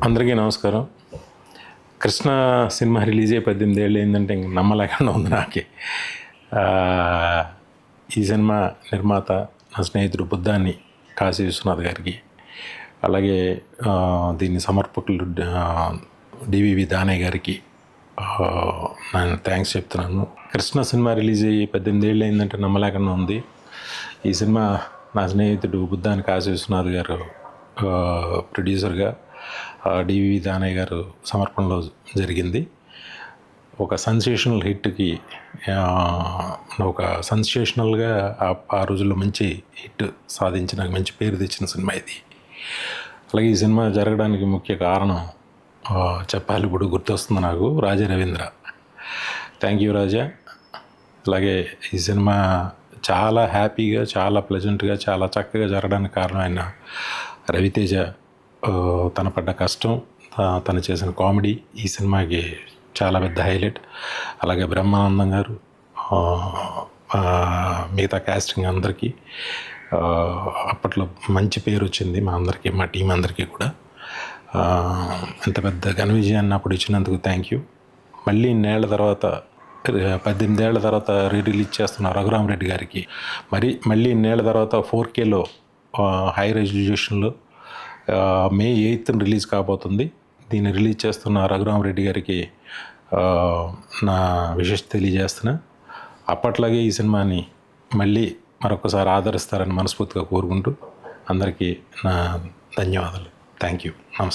అందరికీ నమస్కారం. Krishna cinema release అయ్యి 18 ఏళ్ళు అయిందంటే ఇంక నమ్మలేకుండా ఉంది నాకే. ఈ సినిమా నిర్మాత నా స్నేహితుడు బుద్ధాని కాశీ విశ్వనాథ్ గారికి, అలాగే దీని సమర్పకులు డివివి దానయ్య గారికి నేను థ్యాంక్స్ చెప్తున్నాను. కృష్ణ సినిమా రిలీజ్ అయ్యి 18 ఏళ్ళు అయిందంటే నమ్మలేకుండా ఉంది. ఈ సినిమా నా స్నేహితుడు బుద్ధాని కాశీ విశ్వనాథ్ గారు ప్రొడ్యూసర్గా, డివివి దానయ్య గారు సమర్పణలో జరిగింది. ఒక సెన్సేషనల్ హిట్కి, ఒక సెన్సేషనల్గా ఆ రోజుల్లో మంచి హిట్ సాధించిన, మంచి పేరు తెచ్చిన సినిమా ఇది. అలాగే ఈ సినిమా జరగడానికి ముఖ్య కారణం చెప్పాలి, ఇప్పుడు గుర్తొస్తుంది నాకు, రాజా రవీంద్ర. థ్యాంక్ యూ రాజా. అలాగే ఈ సినిమా చాలా హ్యాపీగా, చాలా ప్లెజెంట్గా, చాలా చక్కగా జరగడానికి కారణమైన రవితేజ, తన పడ్డ కష్టం, తను చేసిన కామెడీ ఈ సినిమాకి చాలా పెద్ద హైలైట్. అలాగే బ్రహ్మానందం గారు, మిగతా కాస్టింగ్ అందరికీ అప్పట్లో మంచి పేరు వచ్చింది మా అందరికీ, మా టీం అందరికీ కూడా. ఇంత పెద్ద ఘన విజయాన్ని అప్పుడు ఇచ్చినందుకు థ్యాంక్ యూ. మళ్ళీ 18 ఏళ్ల తర్వాత రిలీజ్ చేస్తున్న రఘురామరెడ్డి గారికి, మళ్ళీ 4 తర్వాత 4Kలో హై రెజల్యూషన్లో May 8th రిలీజ్ కాబోతుంది. దీన్ని రిలీజ్ చేస్తున్న రఘురామరెడ్డి గారికి నా విషెస్ తెలియజేస్తున్నా. అప్పట్లాగే ఈ సినిమాని మళ్ళీ మరొకసారి ఆదరిస్తారని మనస్ఫూర్తిగా కోరుకుంటూ అందరికీ నా ధన్యవాదాలు. Thank you. నమస్తే.